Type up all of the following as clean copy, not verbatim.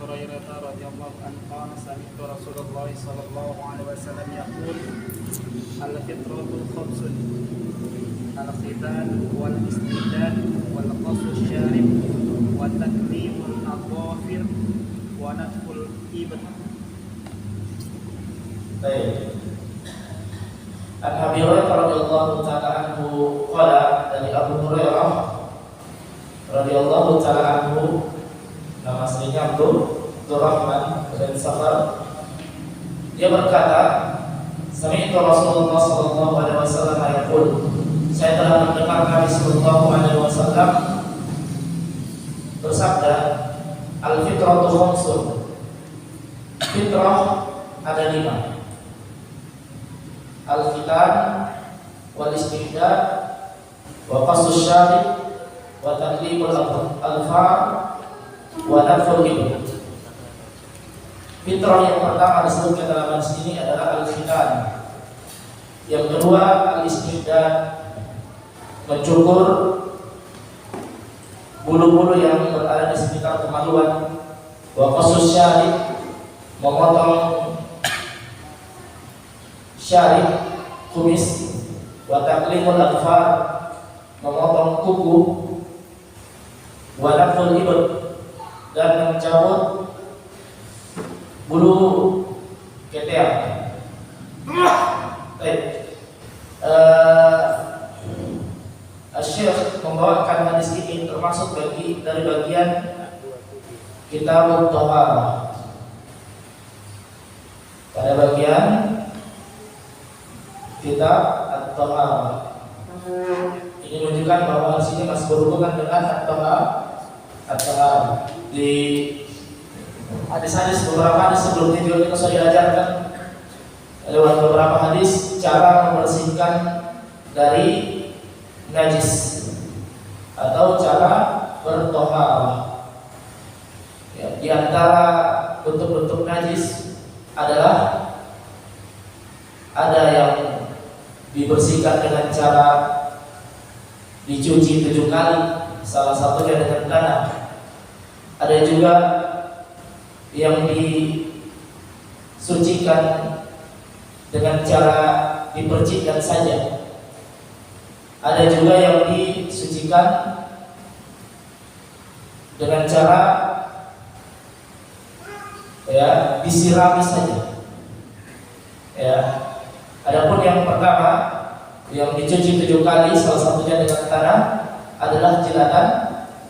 هريرة رضي الله عنه قال سمعت رسول الله صلى الله عليه وسلم يقول الفطرة خمس: الختان والاستئذان والقص الشارب وتكليم الأظافر ونتف الإبط. Baik. An Abi Hurairah radhiyallahu taala anhu qala, dari Abu Hurairah radhiyallahu taala anhu, nama aslinya Abdurrahman bin Sakhar, dia berkata, sami'tu Rasulullah sallallahu alaihi wasallam yaqul, saya telah mendengar Nabi sallallahu alaihi wasallam bersabda, al-fitratu khamsun, fitrah ada 5. Al-khitan wal istihdad wa qasus syarib wa taqlimul al-far wa nadful ibn. Fitrah yang pertama disebutkan dalam hadis ini adalah al-khitan. Yang kedua al-istihdad, mencukur bulu-bulu yang berada di sekitar kemaluan. Wa qasus syarib, memotong syarib, kumis. Wa taqlimul adfar, memotong kuku. Wa nadful ibn, dan mencabut bulu ketek. Syekh membawakan hadis ini termasuk dari bagian Kitabut Thaharah. Pada bagian Kitab At-Thaharah ini menunjukkan bahwa hadis ini masih berhubungan dengan At-Thaharah. Di hadis-hadis, beberapa hadis sebelumnya juga kita sudah diajarkan lewat beberapa hadis cara membersihkan dari najis atau cara berthaharah. Ya, di antara bentuk-bentuk najis adalah ada yang dibersihkan dengan cara dicuci 7 kali, salah satunya dengan tanah. Ada juga yang disucikan dengan cara dipercikkan saja. Ada juga yang disucikan dengan cara disirami saja. Ya. Adapun yang pertama yang dicuci 7 kali, salah satunya dengan tanah, adalah jilatan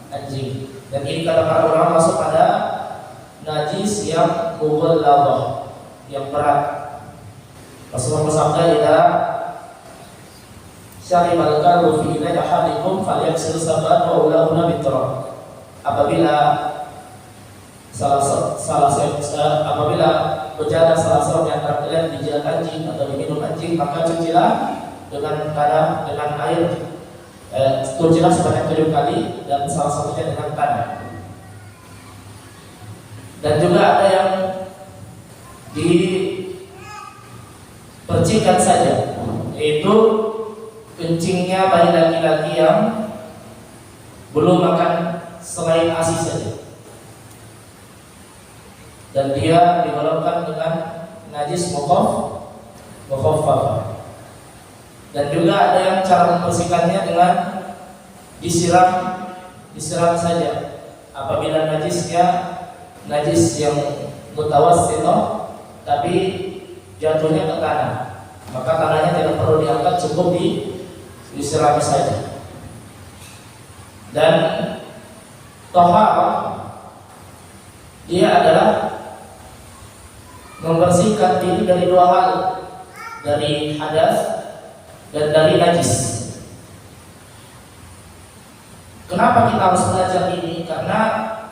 anjing. Dan ini kata para ulama masuk pada najis yang mughalladhah, yang berat. Rasulullah bersabda, "Idza syaribal kalbu fi inai ahadikum falyaghsil sab'an wa ulahunna biturab." Apabila apabila berjalan salah seorang yang antara kalian dijilat anjing atau diminum anjing, maka cucilah dengan tanah, dengan air. Cucilah sebanyak 7 kali dan salah satunya dengan tanah. Dan juga ada yang dipercikkan saja, yaitu kencingnya bayi laki-laki yang belum makan selain ASI saja, dan dia digolongkan dengan najis mukhaffafah. Dan juga ada yang cara membersihkannya dengan disiram saja. Apabila najisnya najis yang mutawassithah tapi jatuhnya ke tanah, maka tanahnya tidak perlu diangkat, cukup disirami saja. Dan thaharah dia adalah membersihkan diri dari 2 hal, dari hadas dan dari najis. Kenapa kita harus belajar ini? Karena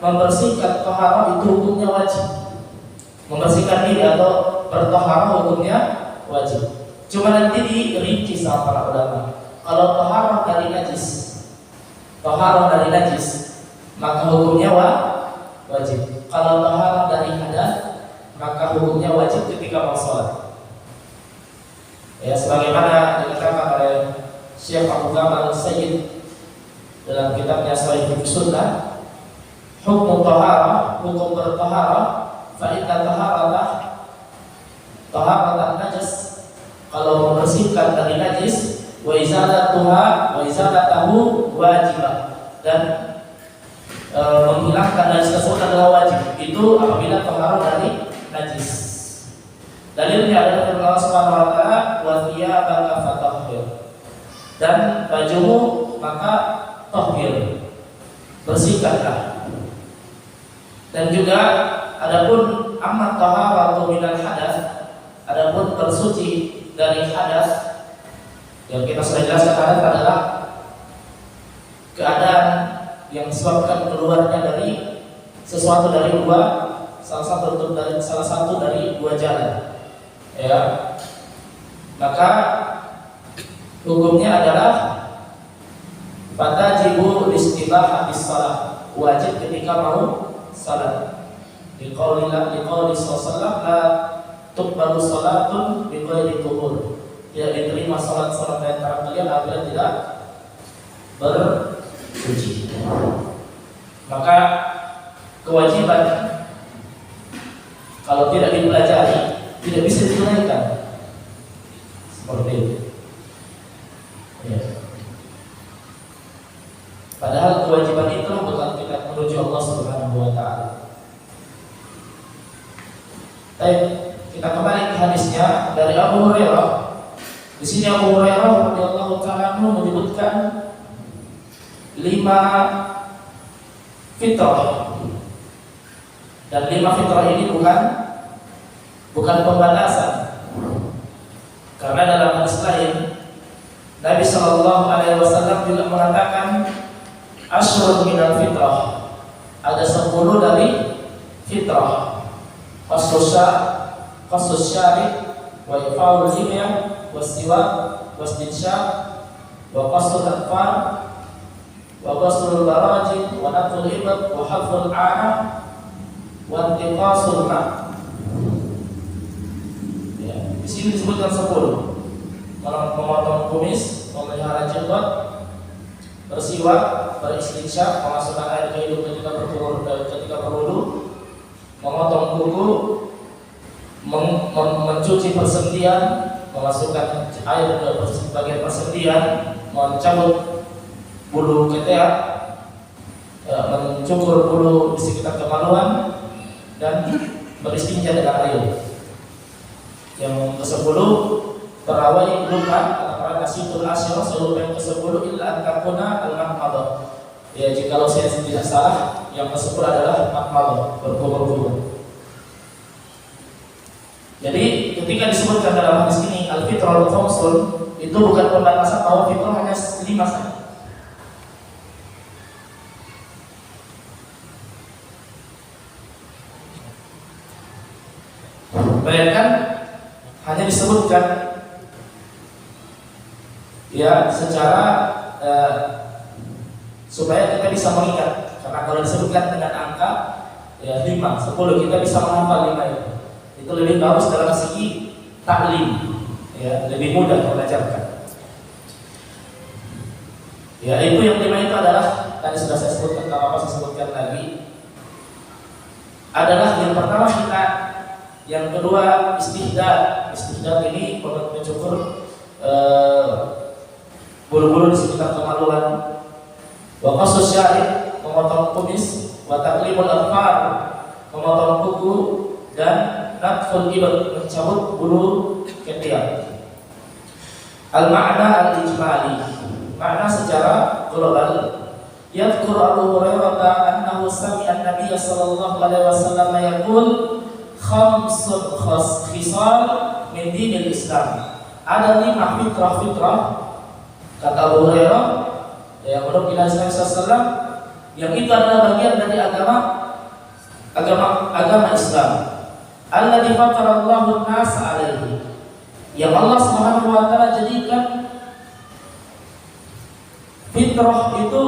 membersihkan thaharah itu hukumnya wajib. Membersihkan diri atau berthaharah hukumnya wajib. Cuma nanti dirinci sama para ulama. Kalau thaharah dari najis, maka hukumnya wajib. Kalau thaharah dari hadas, maka hukumnya wajib ketika mau sholat. Ya, sebagaimana dikatakan oleh Syekh Abu Kamal Sayyid dalam kitabnya Sahih Sunnah, hukum thaharah hukum bertaharah, fa inna taharata taharatan najis, kalau membersihkan dari najis, wa izalatahu wajibah, dan menghilangkan najis tersebut adalah wajib. Itu apabila taharah dari najis. Dalilnya adalah firman Allah Subhanahu wa taala, wa thiyabaka fatahhir, dan bajumu maka tahhir, bersihkanlah. Dan juga adapun amma taharatu minal hadas, adapun bersuci dari hadas, yang kita sudah jelaskan, hadas adalah keadaan yang disebabkan keluarnya dari sesuatu dari dua, salah satu dari dua jalan, ya. Maka hukumnya adalah fatajibu istibah habis salat, wajib ketika mau salat. Liqauli sallallahu la tuqbalu salatun bi ghairi tuhur, tidak diterima salat dari antara kalian apabila tidak bersuci. Maka kewajiban kalau tidak dipelajari tidak bisa ditunaikan, seperti itu. Ya. Padahal kewajiban itu bukan kita menuju Allah Subhanahu wa taala. Baik, kita kembali ke hadisnya dari Abu Hurairah. Di sini Abu Hurairah radhiyallahu taala menyebutkan 5 fitrah. Dan 5 fitrah ini bukan pembatasan. Karena dalam hadis lain Nabi sallallahu alaihi wasallam juga mengatakan asyrun minal fitrah, ada 10 dari fitrah. Qasus syarib wa ifaul himyah wasiwak wasdinsyak wa qasul atfar wa qasul barajin wa natul ibad wa haful ana wa intiqasul ma'. Ya, di sini disebutkan 10. Memotong kumis, memelihara jenggot, bersiwak, beristinsyak, memasukkan air ke hidung ketika berwudu, memotong kuku, mencuci persendian, memasukkan air ke bagian persendian, mencabut bulu ketiak, mencukur bulu di sekitar kemaluan, dan beristinja dengan air. Yang ke-10, terawih lupa atau nasitul asyirah, seluruh yang ke-10 illa antakuna al-mahmadah. Ya, jikalau saya tidak salah, yang ke-10 adalah mahmadah, berkumur-kumur. Jadi ketika disebutkan dalam hadis ini al-fitrah al-khamsun, itu bukan pembatasan bahwa fitrah hanya 5 saja. Bayangkan hanya disebutkan ya secara supaya kita bisa mengingat, karena kalau disebutkan dengan angka ya 5, 10 kita bisa menghafal 5 itu lebih bagus dalam segi taklim, ya lebih mudah mengajarkan. Ya itu yang 5 itu adalah tadi sudah saya sebutkan, kalau apa saya sebutkan lagi, adalah yang pertama kita, yang kedua istihdad. Istihdad ini mencukur bulu-bulu di sekitar kemaluan, wa qasus syarib, memotong kumis, wa taqlimul adfar, memotong kuku, dan natful ibad, mencabut bulu ketiak. Al-ma'na al-ijmali, makna secara global. Yadhkur Abu Hurairah annahu sami'a an-nabiy sallallahu alaihi wasallam yaqul khamsun khisal min dinil Islam. Ada 5 fitrah-fitrah, kata Abu Hurairah, yang menurut Nabi SAW, yang itu adalah bagian dari agama Islam. Alladzi fatarallahu an-nas 'alaihi, yang Allah Subhanahu wa taala jadikan fitrah itu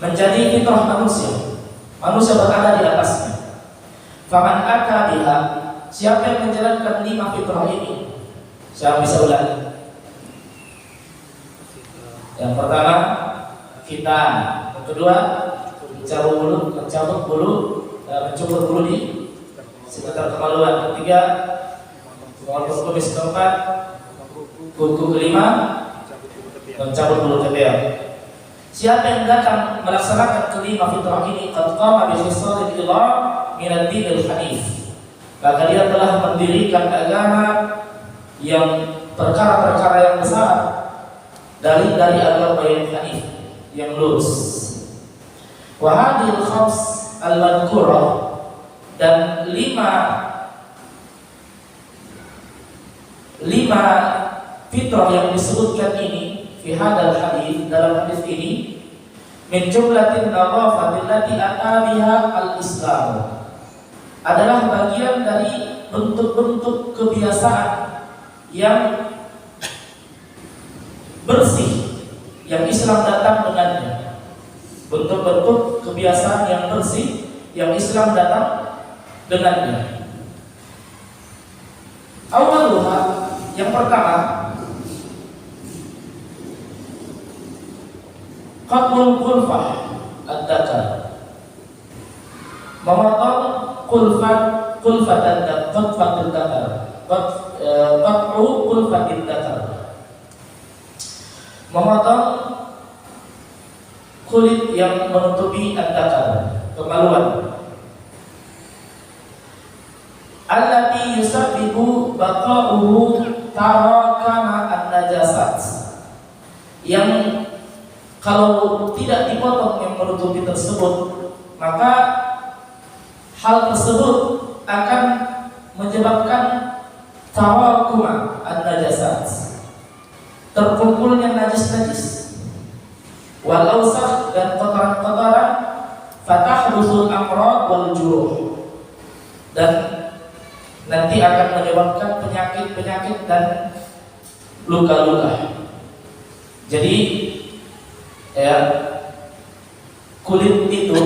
menjadi fitrah manusia. Manusia berada di atasnya. Faman ata biha, siapa yang menjalankan 5 fitrah ini? Siapa bisa ulangi? Yang pertama, khitan. Yang kedua, mencabut bulu mencukur bulu di sekitar kemaluan. Ketiga, memotong kumis. Keempat, kuku. Kelima, mencabut bulu kepala. Siapa yang datang melaksanakan kelima fitrah ini, qad qama bi khisalil ilah min ad-din al-hanif, maka dia telah mendirikan agama yang perkara-perkara yang besar dari agama yang hanif, yang lurus. Wa hadhil khams al-madhkurah, dan lima fitrah yang disebutkan ini fi hadal hadis, dalam hadis ini, min jumlatin nadhafati allati ata biha al-Islam, adalah bagian dari bentuk-bentuk kebiasaan yang bersih yang Islam datang dengannya. Bentuk-bentuk kebiasaan yang bersih yang Islam datang dengannya. Awaluha, yang pertama, qat'ul qulfah ad-dakar, memotong qulfat ad-dakar, qat'u qulfat ad-dakar, memotong kulit yang menutupi ad-dakar, kemaluan. Allati yusabbibu baqa'uhu tarakama an-najasat, yang kalau tidak dipotong yang menutupi tersebut, maka hal tersebut akan menyebabkan tarakuma an-najasat, terkumpulnya najis-najis, wal awsakh, dan kotoran-kotoran, fatahdusul amrad wal juruh, dan nanti akan menyebabkan penyakit-penyakit dan luka-luka. Jadi ya, kulit itu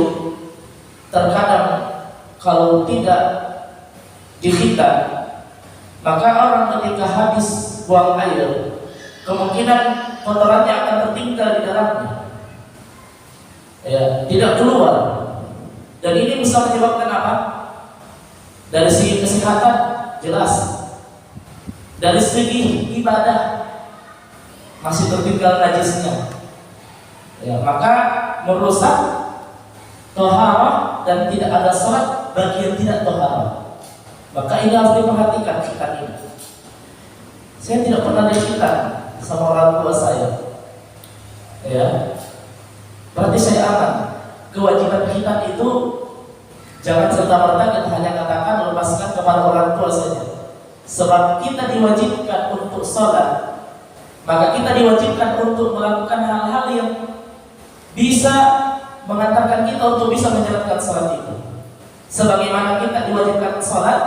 terkadang kalau tidak dihitan, maka orang ketika habis buang air, kemungkinan kotorannya akan tertinggal di dalamnya, ya, tidak keluar. Dan ini bisa menyebabkan apa? Dari segi kesehatan jelas, dari segi ibadah masih tertinggal najisnya, ya, maka merusak toharah dan tidak ada salat bagi yang tidak toharah. Maka ini harus diperhatikan khitan ini. Saya tidak pernah dihitan sama orang tua saya, ya, berarti saya aman. Kewajiban khitan itu jangan serta-merta kita hanya katakan lepaskan kepada orang tua saja. Sebab kita diwajibkan untuk sholat, maka kita diwajibkan untuk melakukan hal-hal yang bisa mengantarkan kita untuk bisa menjalankan sholat itu. Sebagaimana kita diwajibkan sholat,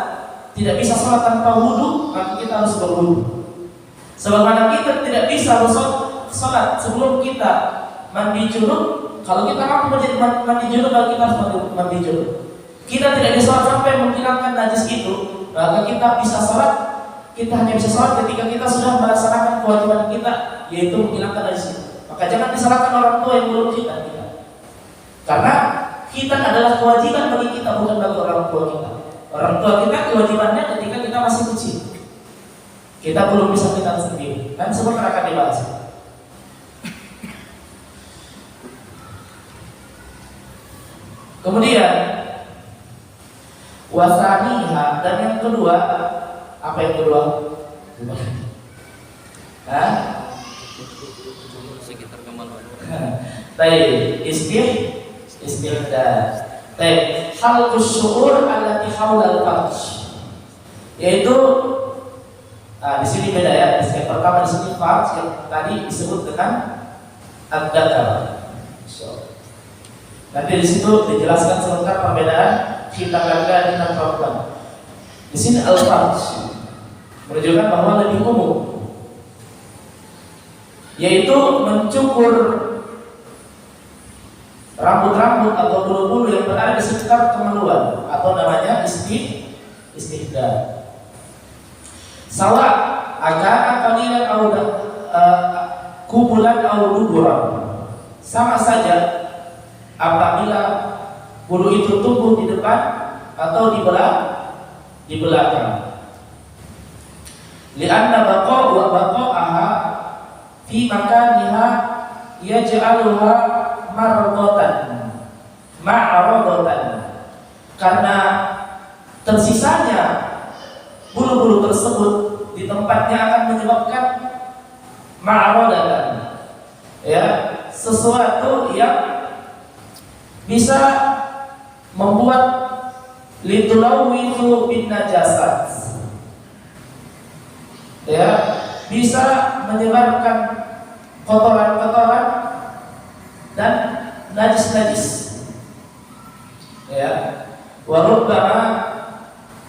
tidak bisa sholat tanpa wudhu, maka kita harus berwudhu. Sebagaimana kita tidak bisa sholat sebelum kita mandi junub, kalau kita mampu mandi junub, maka kita harus mandi junub. Kita tidak bisa sholat sampai menghilangkan najis itu, maka kita bisa sholat. Kita hanya bisa sholat ketika kita sudah melaksanakan kewajiban kita, yaitu menghilangkan najis itu. Maka jangan disalahkan orang tua yang belum khitan kita, karena khitan adalah kewajiban bagi kita, bukan bagi orang tua kita. Orang tua kita kewajibannya ketika kita masih kecil, kita belum bisa khitan sendiri, kan semua akan dibahas. Kemudian wasaniha, dan yang kedua, apa yang kedua? Sekitar kemaluan. Baik, istihdah. Baik, halqus syu'ur allati haulal farj, yaitu di sini beda ya. Yang pertama di sini farj, yang tadi disebut dengan ad-dakar. Nanti di situ dijelaskan selengkap perbedaan khitan laki-laki dan perempuan. Di sini al-farj menunjukkan bahwa lebih umum, yaitu mencukur rambut-rambut atau bulu-bulu yang berada di sekitar kemaluan, atau namanya istihdah. Sawa akan qalilan aw kubulan aw duburan, sama saja apabila bulu itu tumbuh di depan atau di belakang. Li'anna baqa'aha fi makaniha yaj'aluha ma'radatan. Karena tersisanya bulu-bulu tersebut di tempatnya akan menyebabkan ma'radatan, ya, sesuatu yang bisa membuat litulawithu bin najasat, ya, bisa menyebarkan kotoran-kotoran dan najis-najis, ya. Wa rubbama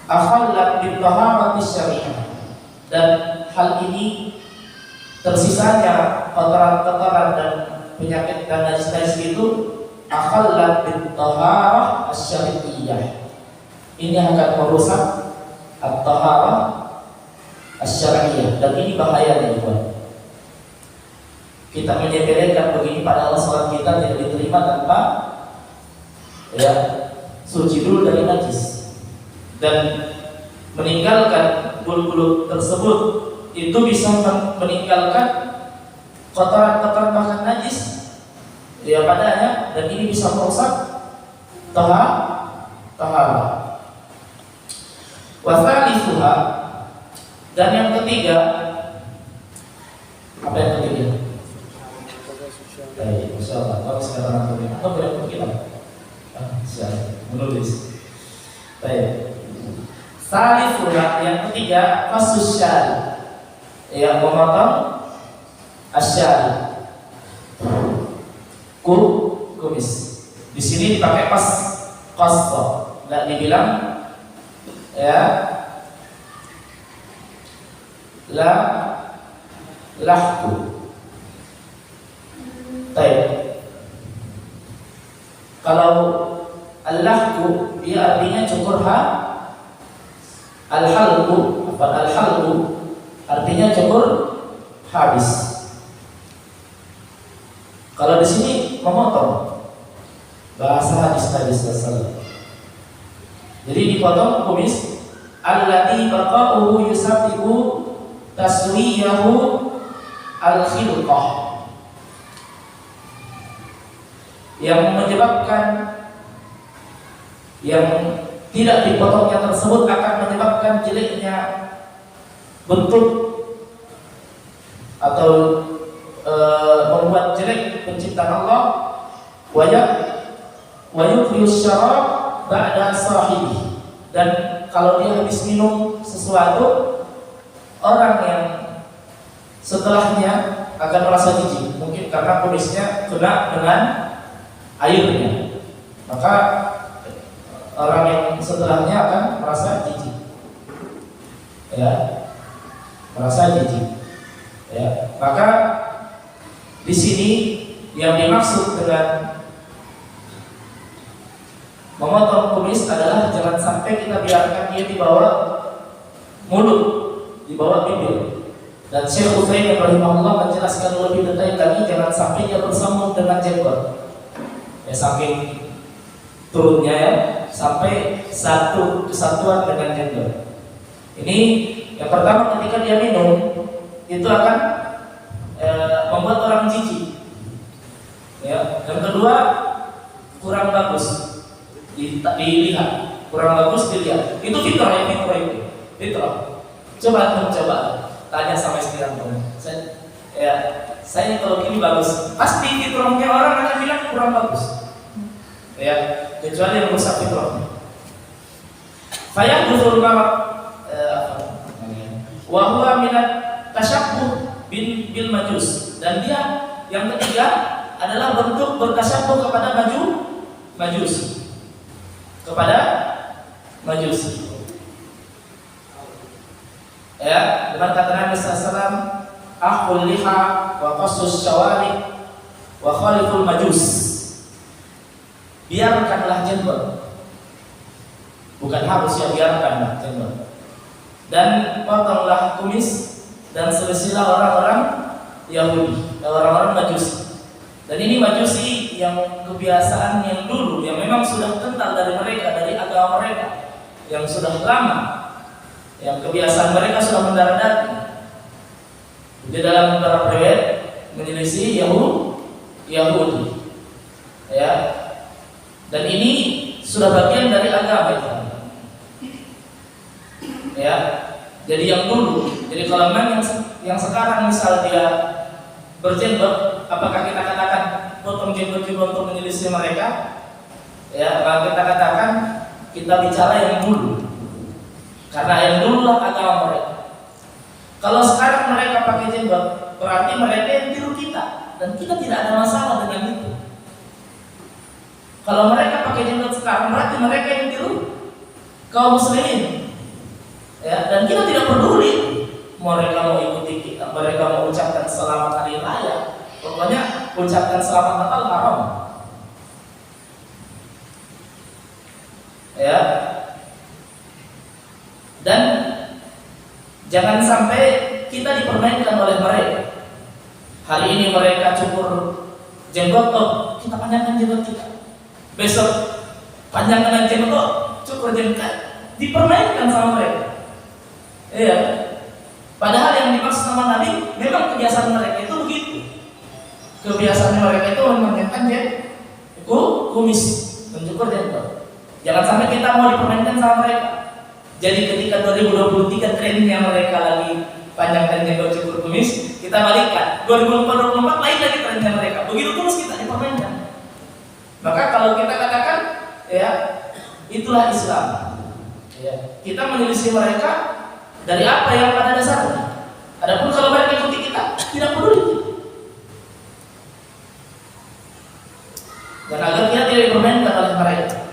akhallat bi taharati syariah, dan hal ini tersisanya kotoran-kotoran dan penyakit dan najis-najis itu akhallat bi taharah asy-syar'iyyah. Ini akan merusak at-taharah asy-syar'iyyah, dan ini bahayanya juga. Kita menyepelekan begini padahal salat kita tidak diterima tanpa, ya, suci dulu dari najis, dan meninggalkan bulu-bulu tersebut itu bisa meninggalkan kotoran-kotoran bahkan najis, ya, padanya, dan ini bisa merusak taharah. Wasalisuha, dan yang ketiga, apa yang ketiga? Baik, insyaallah. Kalau sekarang apa berapa kita? Siap, menulis. Baik. Salisuha, yang ketiga, fasusyal, yang memotong asyal, kumis. Di sini dipakai qasda, nggak dibilang, ya, lahku. Baik. Kalau al-lahku, dia artinya cukur al-halqu artinya cukur habis. Kalau di sini memotong, bahasa hadis Nabi sallallahu. Jadi dipotong kumis, allati baqa'uhu yusabbihu taswiyahu al-khilqah, yang menyebabkan, yang tidak dipotongnya tersebut akan menyebabkan jeleknya bentuk atau membuat jelek penciptaan Allah. Wa yufrius syarab ba'da sahibi, dan kalau dia habis minum sesuatu, orang yang setelahnya akan merasa jijik, mungkin karena kumisnya kena dengan airnya, maka orang yang setelahnya akan merasa jijik, ya, merasa jijik, ya. Maka di sini yang dimaksud dengan memotong kumis adalah jangan sampai kita biarkan dia di bawah mulut, di bawah bibir. Dan Syekh Utsaimin rahimahullah menjelaskan lebih detail lagi, jangan sampai dia bersambung dengan jenggot, ya, saking turunnya, ya, sampai satu kesatuan dengan jenggot. Ini yang pertama, ketika dia minum itu akan membuat orang jijik, ya. Yang kedua, kurang bagus dilihat, kurang bagus dilihat. Itu fitrah, ya, fitrah itu fitrah. Coba tanya sama istri kamu, saya kalau gini bagus, pasti fitrahnya orang akan bilang kurang bagus, ya, kecuali yang rusak fitrahnya. Fayaqdhul marad wa huwa minat tasyabbuh bil majus, dan dia yang ketiga adalah bentuk bertasyabbuh kepada majusi. Ya, dengan kata Nabi SAW, akhul liha wa qassus syawari wa khaliful majus, biarkanlah jenggot, bukan harus, ya, biarkanlah jenggot, dan potonglah kumis, dan selisilah orang-orang Yahudi, orang-orang Majusi. Dan ini Majusi yang kebiasaan yang dulu, yang memang sudah kental dari mereka, dari agama mereka, yang sudah lama, yang kebiasaan mereka sudah mendarah daging. Di dalam beberapa riwayat menyelisih Yahudi, ya. Dan ini sudah bagian dari agama itu, ya. Jadi yang dulu, jadi kalau memang yang sekarang misal dia berjenggot, apakah kita katakan potong jenggot juga untuk menyelisih mereka? Ya, maka kita katakan kita bicara yang dulu, karena yang dulu lah agama mereka. Kalau sekarang mereka pakai jenggot, berarti mereka yang tiru kita, dan kita tidak ada masalah dengan itu. Kalau mereka pakai jenggot sekarang, berarti mereka yang tiru kaum muslimin. Ya, dan kita tidak peduli mereka mau ikuti kita, mereka mau ucapkan selamat hari raya, pokoknya ucapkan selamat Natal haram. Ya, dan jangan sampai kita dipermainkan oleh mereka. Hari ini mereka cukur jenggot, oh, kita panjangkan jenggot kita. Besok panjangkan jenggot, cukur jenggot, dipermainkan sama mereka. Iya. Padahal yang dimaksud sama Nabi memang kebiasaan mereka itu begitu. Kebiasaan mereka itu memanjangkan kumis, mencukur jenggot. Jangan sampai kita mau dipermainkan sama mereka. Jadi ketika 2023 trennya mereka lagi panjangkan jenggot, cukur kumis, kita balikkan. 2024 lain lagi trennya mereka. Begitu terus kita dipermainkan. Maka kalau kita katakan, ya, itulah Islam. Ya, kita menyelisih mereka dari apa yang pada dasarnya. Adapun kalau mereka ikuti kita, tidak peduli. Dan agar kita tidak dipermainkan oleh mereka.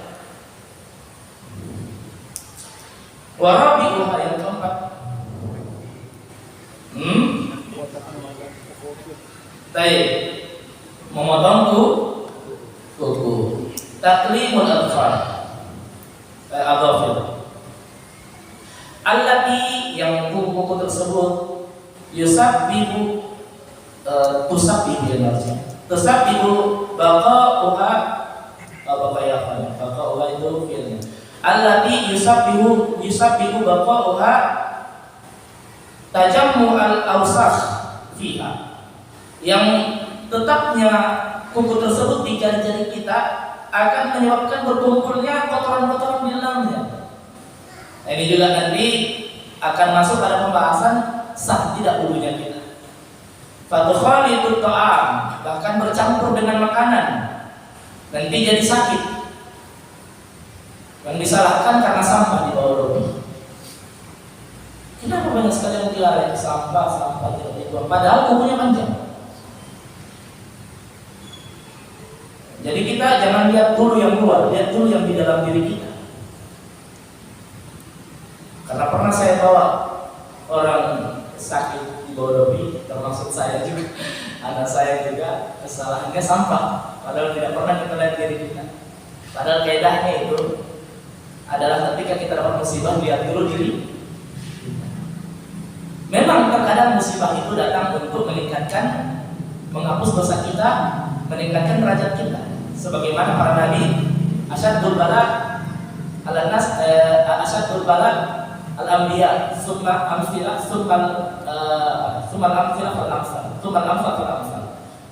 Warabi'uha yang keempat. Baik, memotong kuku. Taklimul adfar. Adhafir. Allati yang kuku-kuku tersebut yusabbihu tusabbihu ya maksudnya. Tusabbihu baqa'uha baqa'uha itu fi'ilnya. Allati yusabbihu baqa'uha tajammu al-awsakh fiha. Yang tetapnya kuku tersebut di jari-jari kita akan menyebabkan berkumpulnya kotoran-kotoran di dalamnya. Ini juga nanti akan masuk pada pembahasan sah tidak wudunya kita. Fatukhalitut ta'am, bahkan bercampur dengan makanan, nanti jadi sakit. Yang disalahkan karena sampah di bawah rumah. Kenapa banyak sekali yang dilarang sampah tidak dibuang? Padahal kukunya panjang. Jadi kita jangan lihat dulu yang luar, lihat dulu yang di dalam diri kita. Karena pernah saya bawa orang sakit di bawah dobi, termasuk saya juga, anak saya juga, kesalahannya sampah. Padahal tidak pernah kita lihat diri kita. Padahal kaidahnya itu adalah ketika kita dapat musibah, lihat dulu diri. Memang terkadang musibah itu datang untuk meningkatkan, menghapus dosa kita, meningkatkan derajat kita. Sebagaimana para nabi, asyadul bala al-nas, asyadul bala al-anbiya, summa amthila, summa amthila fal amthal.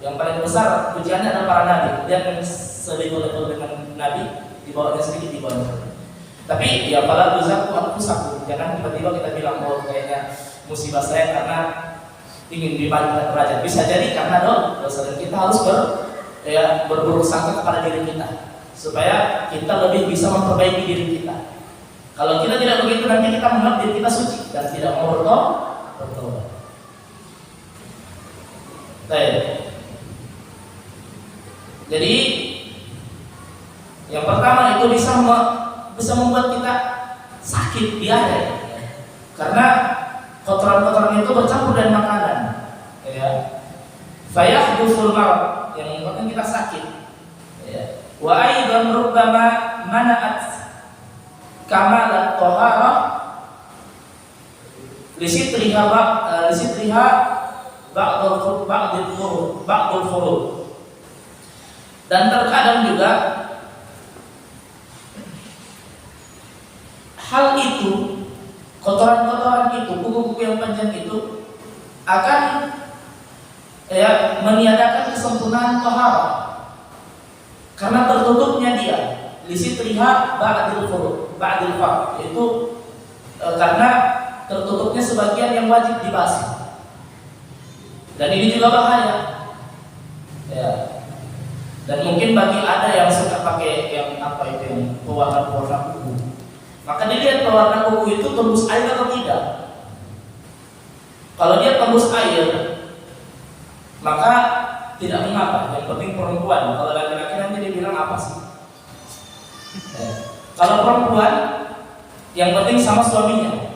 Yang paling besar ujiannya adalah para nabi. Dia akan selevel dengan nabi, di bawahnya sedikit, di bawahnya. Tapi ya fala tuzaku anfusakum, jangan tiba-tiba kita bilang bahwa kayaknya musibah saya karena ingin dibandingkan derajat. Bisa jadi karena dosa, dan kita harus berburuk sangka kepada diri kita supaya kita lebih bisa memperbaiki diri kita. Kalau kita tidak begitu, nanti kita menganggap diri kita suci dan tidak mau bertobat. Baik. Jadi yang pertama itu bisa membuat kita sakit diare, karena kotoran-kotoran itu bercampur dengan makanan. Ya. Fayahdusul marad, yang menyebabkan kita sakit. Ya. Wa aidan rubbama mana'at kamalat taharah lisitriha ba'dul furud. Dan terkadang juga hal itu, kotoran-kotoran itu, kuku-kuku yang panjang itu akan meniadakan kesempurnaan taharah karena tertutupnya dia lisitriha ba'dil fard, yaitu karena tertutupnya sebagian yang wajib dibasuh. Dan ini juga bahaya. Ya. Dan mungkin bagi ada yang suka pakai yang pewarna kuku, maka dilihat pewarna kuku itu tembus air atau tidak. Kalau dia tembus air, maka tidak mengapa. Yang penting perempuan. Kalau laki-laki nanti dibilang apa sih? Kalau perempuan, yang penting sama suaminya.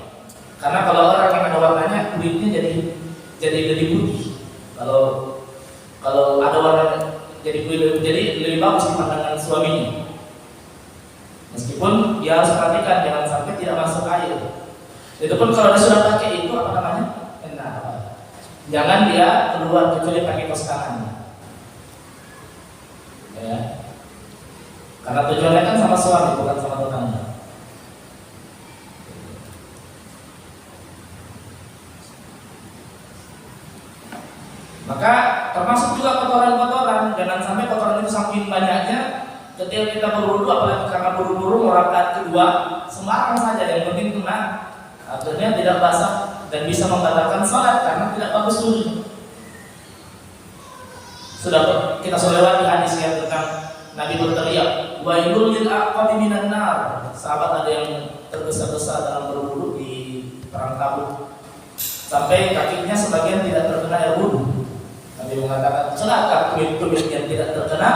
Karena kalau orang yang ada warnanya, kulitnya jadi lebih putih. Kalau ada warna jadi lebih bagus di pandangan suaminya. Meskipun dia harus perhatikan jangan sampai tidak masuk air. Itu pun kalau dia sudah pakai itu jangan dia keluar kecuali pakai kaos tangan. Ya. Karena tujuannya kan sama suami bukan sama tetangga. Maka termasuk juga kotoran-kotoran, jangan sampai kotoran itu saking banyaknya ketika kita berwudu, apalagi karena buru-buru mau rakaat kedua, sembarang saja yang penting kena, akhirnya tidak basah dan bisa membatalkan salat karena tidak bagus wudu. Kita sudah lewati hadis yang tentang Nabi berteriak, "Wailul lil aqabi minan nar." Sahabat ada yang tergesa-gesa dalam berwudu di perang Tabuk sampai kakinya sebagian tidak terkena air wudu. Nabi mengatakan, celaka tumit-tumit yang tidak terkena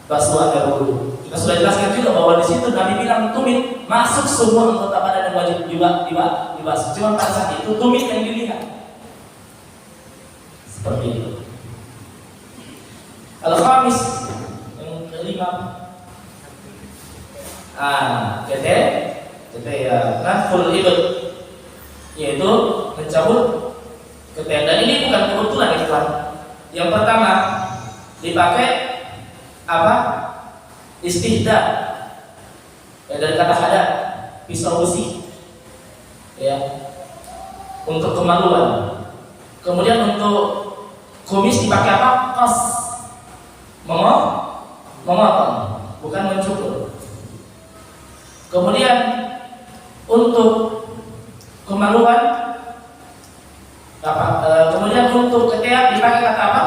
basuhan air wudu. Kita sudah jelaskan juga bahwa di situ Nabi bilang tumit masuk semua anggota badan yang wajib dibasuh. Cuma pada saat itu tumit yang dilihat. Seperti itu. Al-khamis yang kelima. Kete ya, naful ibad, yaitu mencabut kete. Dan ini bukan kebetulan ya, Tuhan. Yang pertama dipakai apa? Istihdad. Ya, dari kata hadad, pisau besi. Ya. Untuk kemaluan. Kemudian untuk kumis dipakai apa? Qas. Memotong, bukan mencukur. Kemudian untuk kemaluan kemudian untuk ketiak dipakai kata apa?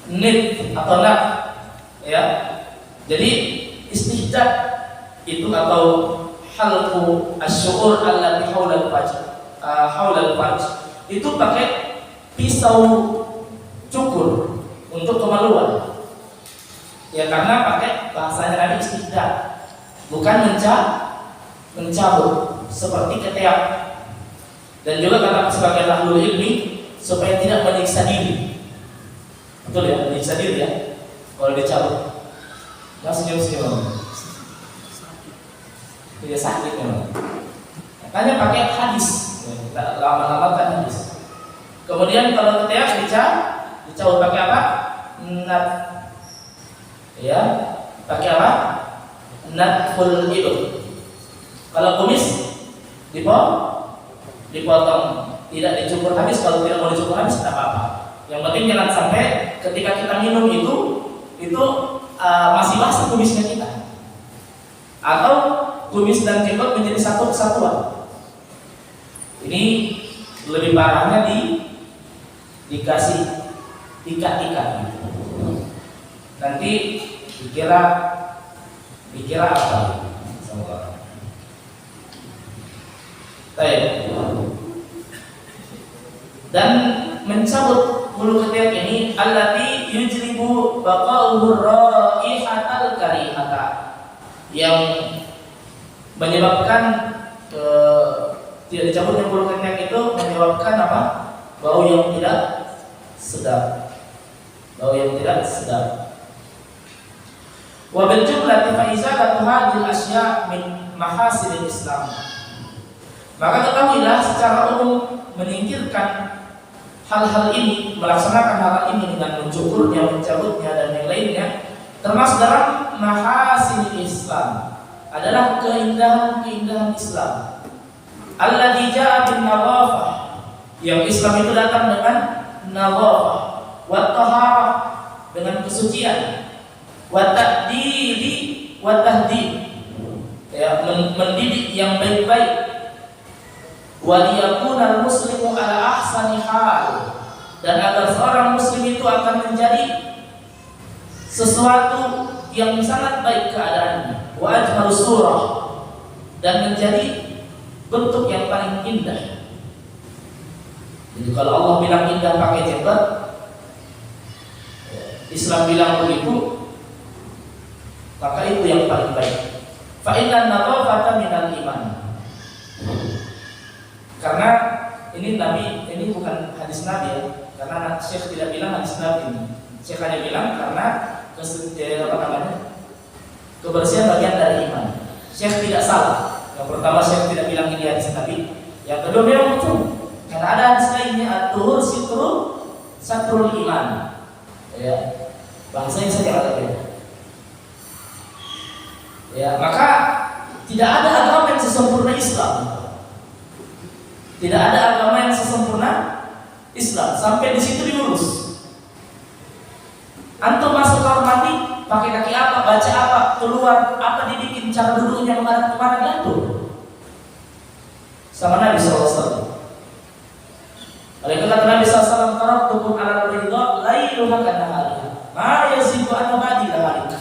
Nit atau nak, ya. Jadi istihdad itu atau halqu asy-syu'ur allati haula al-farj itu pakai pisau cukur untuk kemaluan. Ya karena pakai bahasanya Nabi istihdad, bukan mencabut seperti ketiak. Dan juga kata sebagian ahlul ilmi supaya tidak menyiksa diri. Betul ya, menyiksa diri ya. Kalau dicabut, nggak senyum-senyum. Tidak sakit memang. Makanya pakai hadis. Kita lama-lama kan hadis. Kemudian kalau ketiak dicabut pakai apa? Nat. Ya, pakai apa? Natful ibad. Kalau kumis dipotong, tidak dicukur habis. Kalau tidak mau dicukur habis tidak apa-apa. Yang penting jangan sampai ketika kita minum itu masih basah kumisnya kita, atau kumis dan jenggot menjadi satu kesatuan. Ini lebih parahnya dikasih ikat-ikat. Nanti dikira apa? Dan mencabut bulu ketiak ini allati yujlibu baqa'uhu raihatal karihata, yang menyebabkan tidak dicabutnya bulu ketiak itu menyebabkan apa? Bau yang tidak sedap. Wa bil jumlati fa izalatu hadhil asya' min mahasinil Islam. Maka ketahuilah secara umum menyingkirkan hal-hal ini, melaksanakan hal ini dengan mencukurnya, mencabutnya dan yang lainnya, termasuk dalam mahasin Islam, adalah keindahan-keindahan Islam. Alladzi jaa bin nadhafah, yang Islam itu datang dengan nadhafah, wa taharah, dengan kesucian, wa ta'dili wa tahdid, ya, mendidik yang baik-baik, wa liyakuna al-muslimu ala ahsani hal, dan agar seorang muslim itu akan menjadi sesuatu yang sangat baik keadaannya, wa ajmalu surah, dan menjadi bentuk yang paling indah. Jadi kalau Allah bilang indah pakai jilbab, Islam bilang begitu, maka itu yang paling baik. Fa inna nadhafata minal iman. Karena ini Nabi, ini bukan hadis Nabi ya, karena Syekh tidak bilang hadis Nabi ini. Syekh hanya bilang karena kebersihan bagian dari iman. Syekh tidak salah. Yang pertama Syekh tidak bilang ini hadis Nabi. Yang kedua memang betul, karena ada hadis lainnya, at-tuhur satrul iman. Ya, bahasanya saja kata beda. Ya, maka tidak ada agama yang sesempurna Islam. Tidak ada agama yang sesempurna Islam. Sampai di situ diurus. Antum masuk kamar mandi, pakai kaki apa, baca apa, keluar apa, dibikin cara duduknya menghadap kemana, diatur sama Nabi SAW. Oleh karena Nabi SAW, taraktukum ala ridha lailuha kanahariha ma yazidu an ba'di lahari.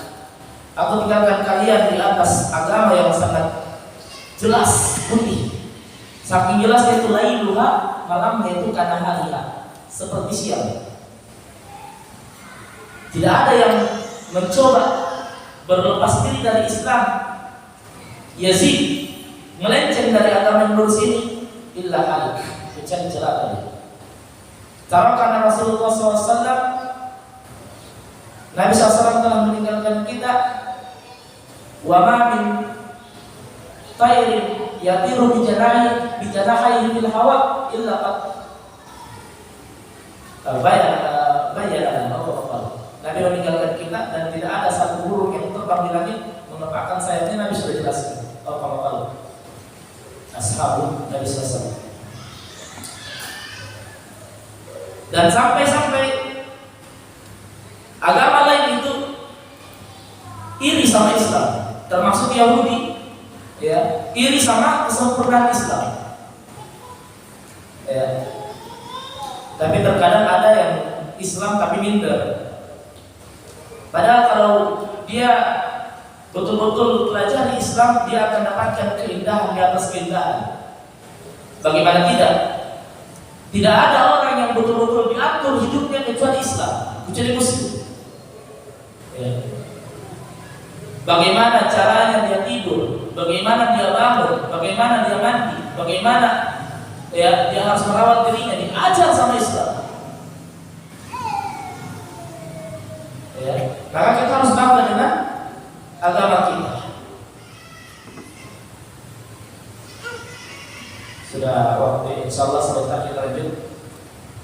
Aku tinggalkan kalian di atas agama yang sangat jelas, putih. Saking jelasnya itu lailuha, malamnya itu kanahariha, seperti siang. Tidak ada yang mencoba berlepas diri dari Islam, yazid, melenceng dari agama yang lurus ini, illa halik, kecuali celaka. Karena Rasulullah SAW, Nabi SAW telah meninggalkan kita, wa ma min tairin yatiru bijanahi bil hawa illa qad bayana Allah. Nabi meninggalkan kita dan tidak ada satu burung yang terbang di langit mengepakkan sayapnya. Nabi sudah jelaskan. Kalau ashabu Nabi SAW. Dan sampai agama lain itu iri sama Islam, termasuk Yahudi, ya, iri sama kesempurnaan Islam. Ya. Tapi terkadang ada yang Islam tapi minder. Padahal kalau dia betul-betul pelajari Islam, dia akan dapatkan keindahan di atas keindahan. Bagaimana tidak? Tidak ada orang yang betul-betul diatur hidupnya kecuali Islam, kecuali Muslim. Ya. Bagaimana caranya dia tidur, bagaimana dia bangun, bagaimana dia mandi, bagaimana ya, dia harus merawat dirinya, diajar sama Islam. Ya. Maka kita harus bangga dengan agama kita. Sudah waktu, insyaallah sebentar kita lanjut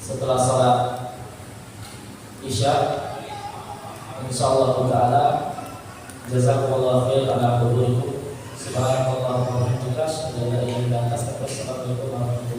setelah salat Isya. Insyaallah taala. Jazakumullah khair ala hudurikum. Subhanallah wa bihamdihi, asyhadu an la ilaha illa anta, astaghfiruka wa atubu ilaik.